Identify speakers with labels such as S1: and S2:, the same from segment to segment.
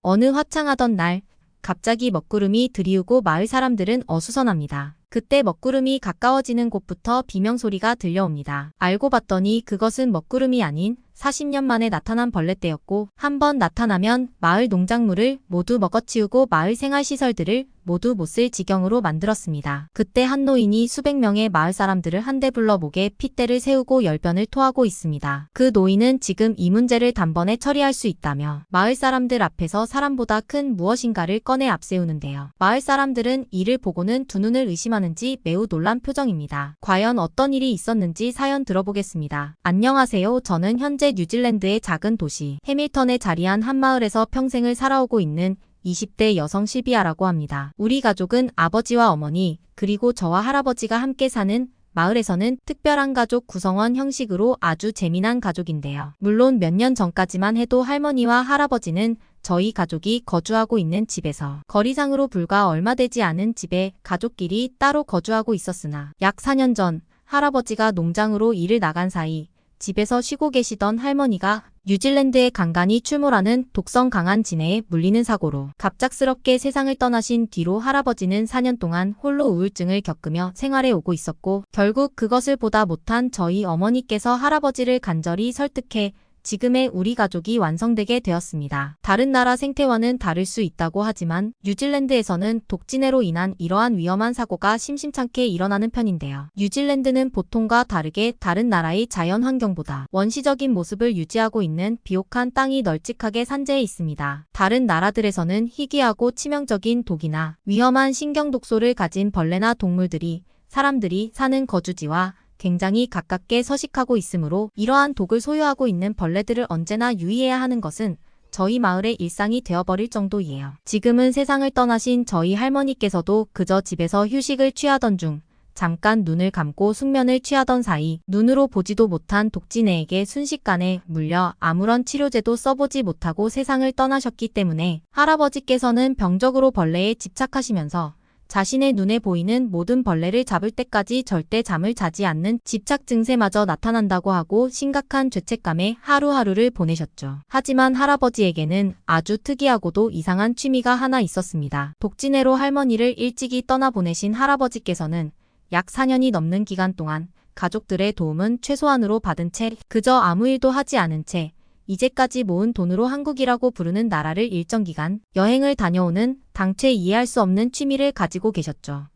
S1: 어느 화창하던 날, 갑자기 먹구름이 들이우고 마을 사람들은 어수선합니다. 그때 먹구름이 가까워지는 곳부터 비명소리가 들려옵니다. 알고 봤더니 그것은 먹구름이 아닌 40년 만에 나타난 벌레떼였고, 한 번 나타나면 마을 농작물을 모두 먹어치우고 마을 생활시설들을 모두 못 쓸 지경으로 만들었습니다. 그때 한 노인이 수백 명의 마을 사람들을 한데 불러 목에 핏대를 세우고 열변을 토하고 있습니다. 그 노인은 지금 이 문제를 단번에 처리할 수 있다며 마을 사람들 앞에서 사람보다 큰 무엇인가를 꺼내 앞세우는데요. 마을 사람들은 이를 보고는 두 눈을 의심하는지 매우 놀란 표정입니다. 과연 어떤 일이 있었는지 사연 들어보겠습니다. 안녕하세요. 저는 현재 뉴질랜드의 작은 도시 해밀턴에 자리한 한 마을에서 평생을 살아오고 있는 20대 여성 실비아라고 합니다. 우리 가족은 아버지와 어머니, 그리고 저와 할아버지가 함께 사는 마을에서는 특별한 가족 구성원 형식으로 아주 재미난 가족인데요. 물론 몇 년 전까지만 해도 할머니와 할아버지는 저희 가족이 거주하고 있는 집에서 거리상으로 불과 얼마 되지 않은 집에 가족끼리 따로 거주하고 있었으나 약 4년 전 할아버지가 농장으로 일을 나간 사이 집에서 쉬고 계시던 할머니가 뉴질랜드에 간간히 출몰하는 독성 강한 진해에 물리는 사고로 갑작스럽게 세상을 떠나신 뒤로 할아버지는 4년 동안 홀로 우울증을 겪으며 생활해 오고 있었고, 결국 그것을 보다 못한 저희 어머니께서 할아버지를 간절히 설득해 지금의 우리 가족이 완성되게 되었습니다. 다른 나라 생태와는 다를 수 있다고 하지만 뉴질랜드에서는 독진해로 인한 이러한 위험한 사고가 심심찮게 일어나는 편인데요. 뉴질랜드는 보통과 다르게 다른 나라의 자연 환경보다 원시적인 모습을 유지하고 있는 비옥한 땅이 널찍하게 산재해 있습니다. 다른 나라들에서는 희귀하고 치명적인 독이나 위험한 신경독소를 가진 벌레나 동물들이 사람들이 사는 거주지와 굉장히 가깝게 서식하고 있으므로 이러한 독을 소유하고 있는 벌레들을 언제나 유의해야 하는 것은 저희 마을의 일상이 되어버릴 정도이에요. 지금은 세상을 떠나신 저희 할머니께서도 그저 집에서 휴식을 취하던 중 잠깐 눈을 감고 숙면을 취하던 사이 눈으로 보지도 못한 독진해에게 순식간에 물려 아무런 치료제도 써보지 못하고 세상을 떠나셨기 때문에 할아버지께서는 병적으로 벌레에 집착하시면서 자신의 눈에 보이는 모든 벌레를 잡을 때까지 절대 잠을 자지 않는 집착 증세마저 나타난다고 하고 심각한 죄책감에 하루하루를 보내셨죠. 하지만 할아버지에게는 아주 특이하고도 이상한 취미가 하나 있었습니다. 독진해로 할머니를 일찍이 떠나보내신 할아버지께서는 약 4년이 넘는 기간 동안 가족들의 도움은 최소한으로 받은 채 그저 아무 일도 하지 않은 채 이제까지 모은 돈으로 한국이라고 부르는 나라를 일정 기간 여행을 다녀오는 당최 이해할 수 없는 취미를 가지고 계셨죠.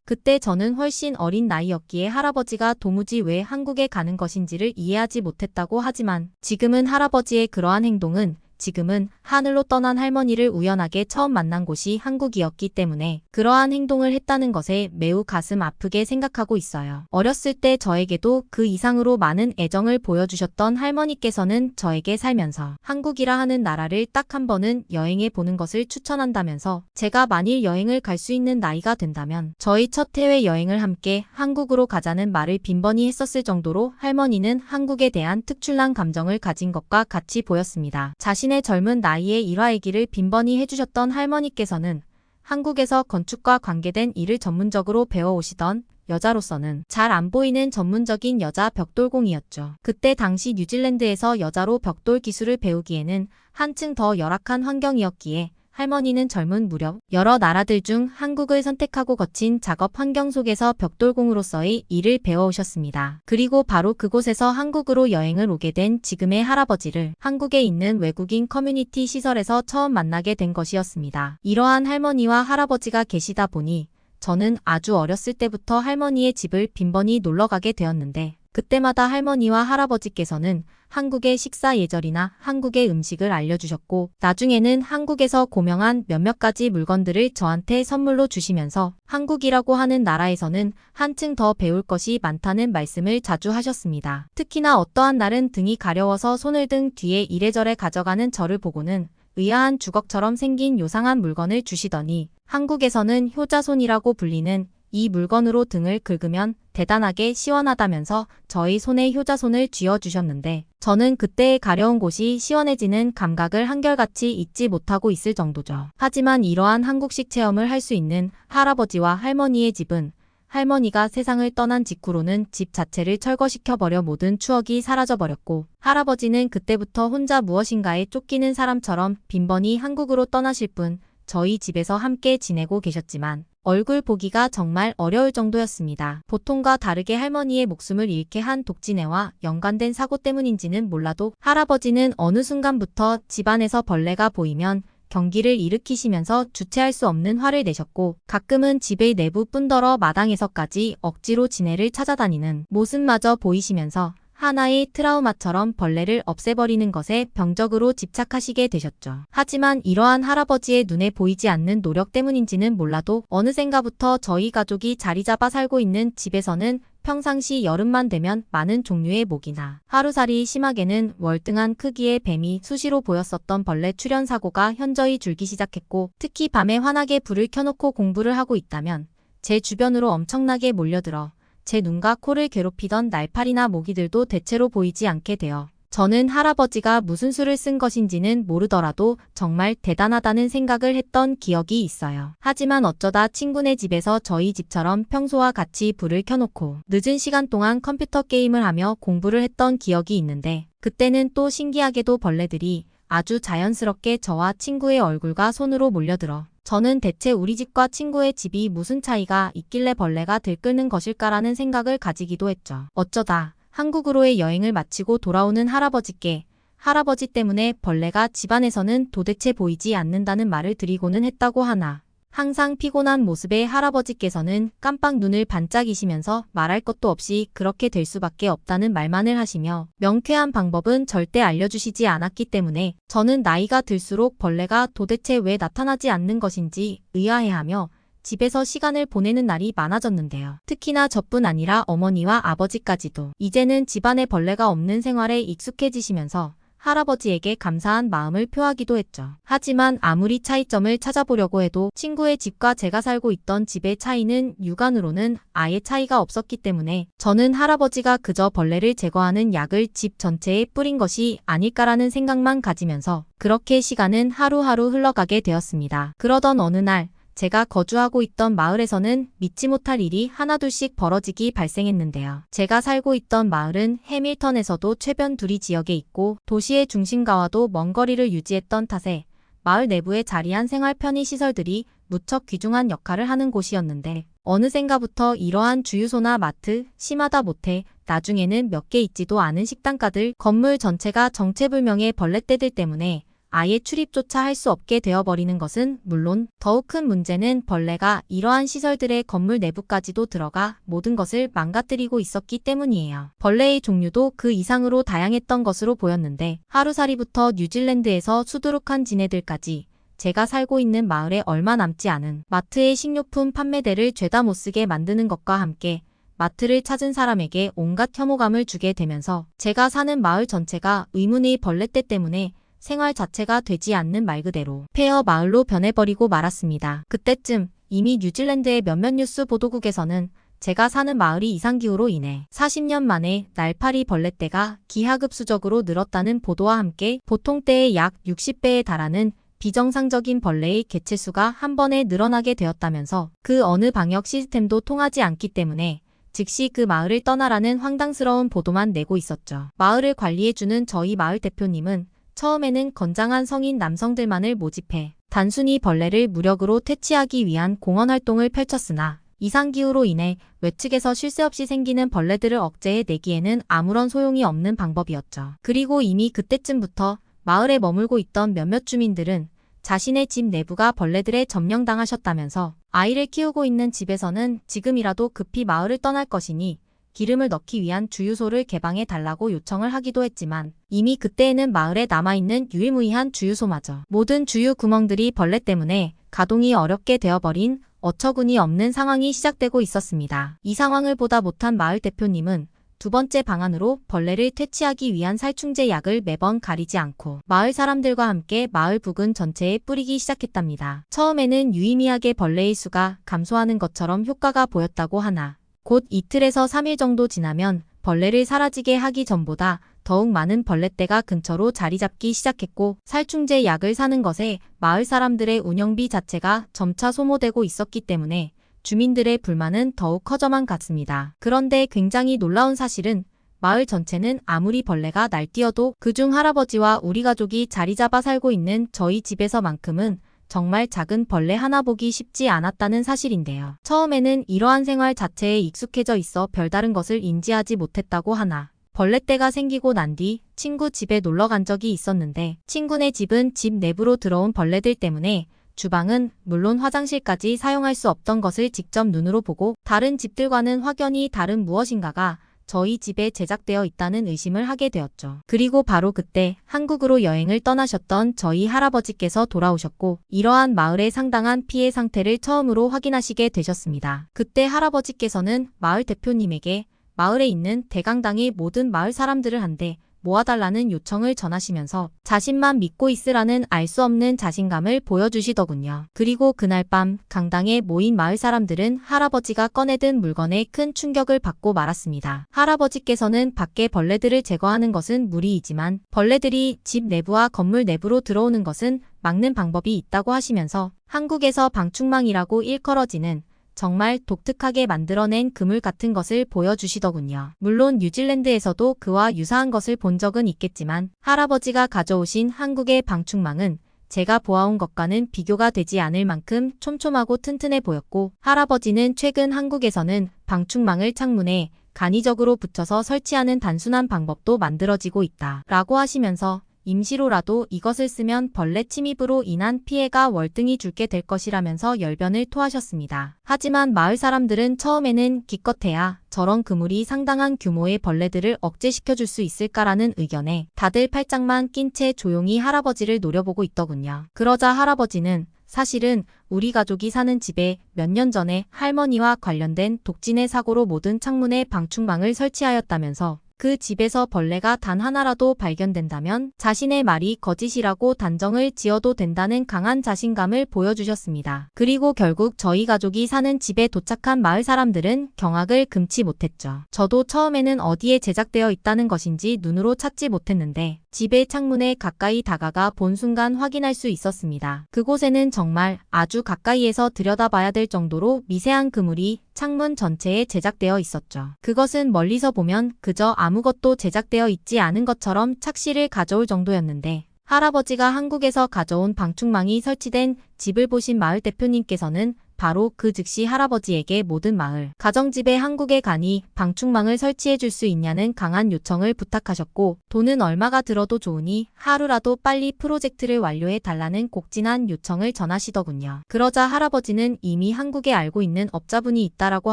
S1: 그때 저는 훨씬 어린 나이였기에 할아버지가 도무지 왜 한국에 가는 것인지를 이해하지 못했다고 하지만 지금은 할아버지의 그러한 행동은 지금은 하늘로 떠난 할머니를 우연하게 처음 만난 곳이 한국이었기 때문에 그러한 행동을 했다는 것에 매우 가슴 아프게 생각하고 있어요. 어렸을 때 저에게도 그 이상으로 많은 애정을 보여주셨던 할머니께서는 저에게 살면서 한국이라 하는 나라를 딱 한 번은 여행해 보는 것을 추천한다면서 제가 만일 여행을 갈 수 있는 나이가 된다면 저희 첫 해외 여행을 함께 한국으로 가자는 말을 빈번히 했었을 정도로 할머니는 한국에 대한 특출난 감정을 가진 것과 같이 보였습니다. 자신의 젊은 나이에 일화얘기를 빈번히 해주셨던 할머니께서는 한국에서 건축과 관계된 일을 전문적으로 배워오시던 여자로서는 잘 안 보이는 전문적인 여자 벽돌공이었죠. 그때 당시 뉴질랜드에서 여자로 벽돌 기술을 배우기에는 한층 더 열악한 환경이었기에 할머니는 젊은 무렵 여러 나라들 중 한국을 선택하고 거친 작업 환경 속에서 벽돌공으로서의 일을 배워오셨습니다. 그리고 바로 그곳에서 한국으로 여행을 오게 된 지금의 할아버지를 한국에 있는 외국인 커뮤니티 시설에서 처음 만나게 된 것이었습니다. 이러한 할머니와 할아버지가 계시다 보니 저는 아주 어렸을 때부터 할머니의 집을 빈번히 놀러가게 되었는데 그때마다 할머니와 할아버지께서는 한국의 식사 예절이나 한국의 음식을 알려주셨고 나중에는 한국에서 고명한 몇몇 가지 물건들을 저한테 선물로 주시면서 한국이라고 하는 나라에서는 한층 더 배울 것이 많다는 말씀을 자주 하셨습니다. 특히나 어떠한 날은 등이 가려워서 손을 등 뒤에 이래저래 가져가는 저를 보고는 의아한 주걱처럼 생긴 요상한 물건을 주시더니 한국에서는 효자손이라고 불리는 이 물건으로 등을 긁으면 대단하게 시원하다면서 저희 손에 효자손을 쥐어주셨는데 저는 그때의 가려운 곳이 시원해지는 감각을 한결같이 잊지 못하고 있을 정도죠. 하지만 이러한 한국식 체험을 할 수 있는 할아버지와 할머니의 집은 할머니가 세상을 떠난 직후로는 집 자체를 철거시켜버려 모든 추억이 사라져버렸고 할아버지는 그때부터 혼자 무엇인가에 쫓기는 사람처럼 빈번히 한국으로 떠나실 뿐 저희 집에서 함께 지내고 계셨지만 얼굴 보기가 정말 어려울 정도였습니다. 보통과 다르게 할머니의 목숨을 잃게 한 독진해와 연관된 사고 때문인지는 몰라도 할아버지는 어느 순간부터 집안에서 벌레가 보이면 경기를 일으키시면서 주체할 수 없는 화를 내셨고 가끔은 집의 내부뿐더러 마당에서까지 억지로 지네를 찾아다니는 모습마저 보이시면서 하나의 트라우마처럼 벌레를 없애버리는 것에 병적으로 집착하시게 되셨죠. 하지만 이러한 할아버지의 눈에 보이지 않는 노력 때문인지는 몰라도 어느샌가부터 저희 가족이 자리 잡아 살고 있는 집에서는 평상시 여름만 되면 많은 종류의 모기나 하루살이 심하게는 월등한 크기의 뱀이 수시로 보였었던 벌레 출현 사고가 현저히 줄기 시작했고 특히 밤에 환하게 불을 켜놓고 공부를 하고 있다면 제 주변으로 엄청나게 몰려들어 제 눈과 코를 괴롭히던 날파리나 모기들도 대체로 보이지 않게 되어 저는 할아버지가 무슨 수를 쓴 것인지는 모르더라도 정말 대단하다는 생각을 했던 기억이 있어요. 하지만 어쩌다 친구네 집에서 저희 집처럼 평소와 같이 불을 켜놓고 늦은 시간 동안 컴퓨터 게임을 하며 공부를 했던 기억이 있는데 그때는 또 신기하게도 벌레들이 아주 자연스럽게 저와 친구의 얼굴과 손으로 몰려들어 저는 대체 우리 집과 친구의 집이 무슨 차이가 있길래 벌레가 들끓는 것일까라는 생각을 가지기도 했죠. 어쩌다 한국으로의 여행을 마치고 돌아오는 할아버지께 할아버지 때문에 벌레가 집안에서는 도대체 보이지 않는다는 말을 드리고는 했다고 하나 항상 피곤한 모습의 할아버지께서는 깜빡 눈을 반짝이시면서 말할 것도 없이 그렇게 될 수밖에 없다는 말만을 하시며 명쾌한 방법은 절대 알려주시지 않았기 때문에 저는 나이가 들수록 벌레가 도대체 왜 나타나지 않는 것인지 의아해하며 집에서 시간을 보내는 날이 많아졌는데요. 특히나 저뿐 아니라 어머니와 아버지까지도 이제는 집안에 벌레가 없는 생활에 익숙해지시면서 할아버지에게 감사한 마음을 표하기도 했죠. 하지만 아무리 차이점을 찾아보려고 해도 친구의 집과 제가 살고 있던 집의 차이는 육안으로는 아예 차이가 없었기 때문에 저는 할아버지가 그저 벌레를 제거하는 약을 집 전체에 뿌린 것이 아닐까라는 생각만 가지면서 그렇게 시간은 하루하루 흘러가게 되었습니다. 그러던 어느 날 제가 거주하고 있던 마을에서는 믿지 못할 일이 하나둘씩 벌어지기 발생했는데요. 제가 살고 있던 마을은 해밀턴에서도 최변두리 지역에 있고 도시의 중심가와도 먼 거리를 유지했던 탓에 마을 내부에 자리한 생활 편의 시설들이 무척 귀중한 역할을 하는 곳이었는데 어느샌가부터 이러한 주유소나 마트, 심하다 못해 나중에는 몇 개 있지도 않은 식당가들, 건물 전체가 정체불명의 벌레떼들 때문에 아예 출입조차 할 수 없게 되어버리는 것은 물론 더욱 큰 문제는 벌레가 이러한 시설들의 건물 내부까지도 들어가 모든 것을 망가뜨리고 있었기 때문이에요. 벌레의 종류도 그 이상으로 다양했던 것으로 보였는데 하루살이부터 뉴질랜드에서 수두룩한 지네들까지 제가 살고 있는 마을에 얼마 남지 않은 마트의 식료품 판매대를 죄다 못쓰게 만드는 것과 함께 마트를 찾은 사람에게 온갖 혐오감을 주게 되면서 제가 사는 마을 전체가 의문의 벌레떼 때문에 생활 자체가 되지 않는 말 그대로 폐허 마을로 변해버리고 말았습니다. 그때쯤 이미 뉴질랜드의 몇몇 뉴스 보도국에서는 제가 사는 마을이 이상기후로 인해 40년 만에 날파리 벌레떼가 기하급수적으로 늘었다는 보도와 함께 보통 때의 약 60배에 달하는 비정상적인 벌레의 개체수가 한 번에 늘어나게 되었다면서 그 어느 방역 시스템도 통하지 않기 때문에 즉시 그 마을을 떠나라는 황당스러운 보도만 내고 있었죠. 마을을 관리해주는 저희 마을 대표님은 처음에는 건장한 성인 남성들만을 모집해 단순히 벌레를 무력으로 퇴치하기 위한 공헌 활동을 펼쳤으나 이상기후로 인해 외측에서 쉴 새 없이 생기는 벌레들을 억제해 내기에는 아무런 소용이 없는 방법이었죠. 그리고 이미 그때쯤부터 마을에 머물고 있던 몇몇 주민들은 자신의 집 내부가 벌레들에 점령당하셨다면서 아이를 키우고 있는 집에서는 지금이라도 급히 마을을 떠날 것이니 기름을 넣기 위한 주유소를 개방해 달라고 요청을 하기도 했지만 이미 그때에는 마을에 남아있는 유일무이한 주유소마저 모든 주유 구멍들이 벌레 때문에 가동이 어렵게 되어버린 어처구니 없는 상황이 시작되고 있었습니다. 이 상황을 보다 못한 마을 대표님은 두 번째 방안으로 벌레를 퇴치하기 위한 살충제 약을 매번 가리지 않고 마을 사람들과 함께 마을 부근 전체에 뿌리기 시작했답니다. 처음에는 유의미하게 벌레의 수가 감소하는 것처럼 효과가 보였다고 하나 곧 이틀에서 3일 정도 지나면 벌레를 사라지게 하기 전보다 더욱 많은 벌레떼가 근처로 자리 잡기 시작했고 살충제 약을 사는 것에 마을 사람들의 운영비 자체가 점차 소모되고 있었기 때문에 주민들의 불만은 더욱 커져만 갔습니다. 그런데 굉장히 놀라운 사실은 마을 전체는 아무리 벌레가 날뛰어도 그중 할아버지와 우리 가족이 자리 잡아 살고 있는 저희 집에서만큼은 정말 작은 벌레 하나 보기 쉽지 않았다는 사실인데요. 처음에는 이러한 생활 자체에 익숙해져 있어 별다른 것을 인지하지 못했다고 하나 벌레떼가 생기고 난 뒤 친구 집에 놀러 간 적이 있었는데 친구네 집은 집 내부로 들어온 벌레들 때문에 주방은 물론 화장실까지 사용할 수 없던 것을 직접 눈으로 보고 다른 집들과는 확연히 다른 무엇인가가 저희 집에 제작되어 있다는 의심을 하게 되었죠. 그리고 바로 그때 한국으로 여행을 떠나셨던 저희 할아버지께서 돌아오셨고 이러한 마을의 상당한 피해 상태를 처음으로 확인하시게 되셨습니다. 그때 할아버지께서는 마을 대표님에게 마을에 있는 대강당의 모든 마을 사람들을 한데 모아달라는 요청을 전하시면서 자신만 믿고 있으라는 알 수 없는 자신감을 보여주시더군요. 그리고 그날 밤 강당에 모인 마을 사람들은 할아버지가 꺼내든 물건에 큰 충격을 받고 말았습니다. 할아버지께서는 밖에 벌레들을 제거하는 것은 무리이지만 벌레들이 집 내부와 건물 내부로 들어오는 것은 막는 방법이 있다고 하시면서 한국에서 방충망이라고 일컬어지는 정말 독특하게 만들어낸 그물 같은 것을 보여주시더군요. 물론 뉴질랜드에서도 그와 유사한 것을 본 적은 있겠지만 할아버지가 가져오신 한국의 방충망은 제가 보아온 것과는 비교가 되지 않을 만큼 촘촘하고 튼튼해 보였고 할아버지는 최근 한국에서는 방충망을 창문에 간이적으로 붙여서 설치하는 단순한 방법도 만들어지고 있다 라고 하시면서 임시로라도 이것을 쓰면 벌레 침입으로 인한 피해가 월등히 줄게 될 것이라면서 열변을 토하셨습니다. 하지만 마을 사람들은 처음에는 기껏해야 저런 그물이 상당한 규모의 벌레들을 억제시켜줄 수 있을까라는 의견에 다들 팔짱만 낀 채 조용히 할아버지를 노려보고 있더군요. 그러자 할아버지는 사실은 우리 가족이 사는 집에 몇 년 전에 할머니와 관련된 독진의 사고로 모든 창문에 방충망을 설치하였다면서 그 집에서 벌레가 단 하나라도 발견된다면 자신의 말이 거짓이라고 단정을 지어도 된다는 강한 자신감을 보여주셨습니다. 그리고 결국 저희 가족이 사는 집에 도착한 마을 사람들은 경악을 금치 못했죠. 저도 처음에는 어디에 제작되어 있다는 것인지 눈으로 찾지 못했는데 집의 창문에 가까이 다가가 본 순간 확인할 수 있었습니다. 그곳에는 정말 아주 가까이에서 들여다봐야 될 정도로 미세한 그물이 창문 전체에 제작되어 있었죠. 그것은 멀리서 보면 그저 아무것도 제작되어 있지 않은 것처럼 착시를 가져올 정도였는데 할아버지가 한국에서 가져온 방충망이 설치된 집을 보신 마을 대표님께서는 바로 그 즉시 할아버지에게 모든 마을 가정집에 한국에 가니 방충망을 설치해 줄 수 있냐는 강한 요청을 부탁하셨고 돈은 얼마가 들어도 좋으니 하루라도 빨리 프로젝트를 완료해 달라는 곡진한 요청을 전하시더군요. 그러자 할아버지는 이미 한국에 알고 있는 업자분이 있다라고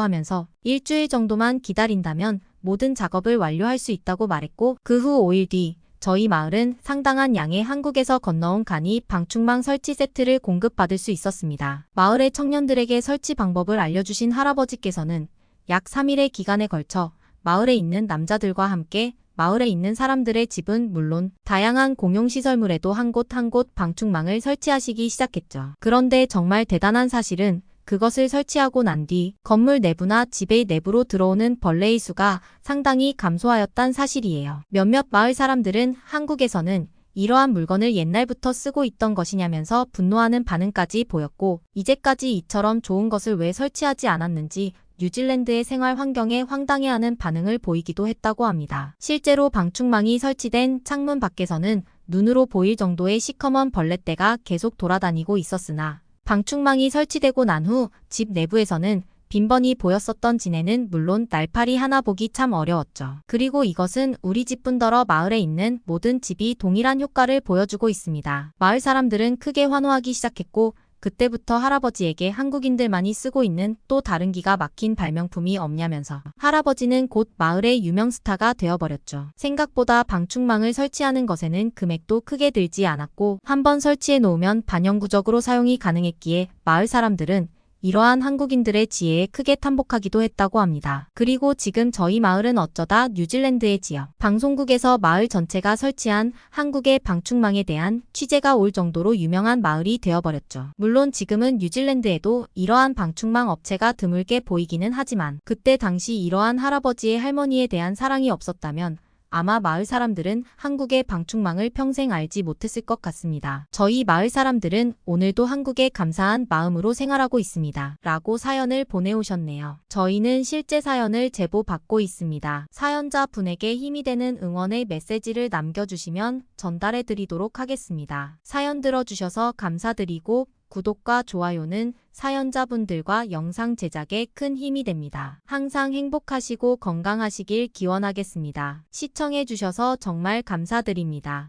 S1: 하면서 일주일 정도만 기다린다면 모든 작업을 완료할 수 있다고 말했고 그 후 5일 뒤 저희 마을은 상당한 양의 한국에서 건너온 간이 방충망 설치 세트를 공급받을 수 있었습니다. 마을의 청년들에게 설치 방법을 알려주신 할아버지께서는 약 3일의 기간에 걸쳐 마을에 있는 남자들과 함께 마을에 있는 사람들의 집은 물론 다양한 공용시설물에도 한 곳 한 곳 방충망을 설치하시기 시작했죠. 그런데 정말 대단한 사실은 그것을 설치하고 난 뒤 건물 내부나 집의 내부로 들어오는 벌레의 수가 상당히 감소하였단 사실이에요. 몇몇 마을 사람들은 한국에서는 이러한 물건을 옛날부터 쓰고 있던 것이냐면서 분노하는 반응까지 보였고 이제까지 이처럼 좋은 것을 왜 설치하지 않았는지 뉴질랜드의 생활 환경에 황당해하는 반응을 보이기도 했다고 합니다. 실제로 방충망이 설치된 창문 밖에서는 눈으로 보일 정도의 시커먼 벌레떼가 계속 돌아다니고 있었으나 방충망이 설치되고 난 후 집 내부에서는 빈번히 보였었던 지네는 물론 날파리 하나 보기 참 어려웠죠. 그리고 이것은 우리 집뿐더러 마을에 있는 모든 집이 동일한 효과를 보여주고 있습니다. 마을 사람들은 크게 환호하기 시작했고 그때부터 할아버지에게 한국인들만이 쓰고 있는 또 다른 기가 막힌 발명품이 없냐면서 할아버지는 곧 마을의 유명 스타가 되어버렸죠. 생각보다 방충망을 설치하는 것에는 금액도 크게 들지 않았고 한번 설치해 놓으면 반영구적으로 사용이 가능했기에 마을 사람들은 이러한 한국인들의 지혜에 크게 탐복하기도 했다고 합니다. 그리고 지금 저희 마을은 어쩌다 뉴질랜드의 지역 방송국에서 마을 전체가 설치한 한국의 방충망에 대한 취재가 올 정도로 유명한 마을이 되어버렸죠. 물론 지금은 뉴질랜드에도 이러한 방충망 업체가 드물게 보이기는 하지만 그때 당시 이러한 할아버지의 할머니에 대한 사랑이 없었다면 아마 마을 사람들은 한국의 방충망을 평생 알지 못했을 것 같습니다. 저희 마을 사람들은 오늘도 한국에 감사한 마음으로 생활하고 있습니다. 라고 사연을 보내오셨네요. 저희는 실제 사연을 제보받고 있습니다. 사연자 분에게 힘이 되는 응원의 메시지를 남겨주시면 전달해 드리도록 하겠습니다. 사연 들어주셔서 감사드리고 구독과 좋아요는 사연자분들과 영상 제작에 큰 힘이 됩니다. 항상 행복하시고 건강하시길 기원하겠습니다. 시청해주셔서 정말 감사드립니다.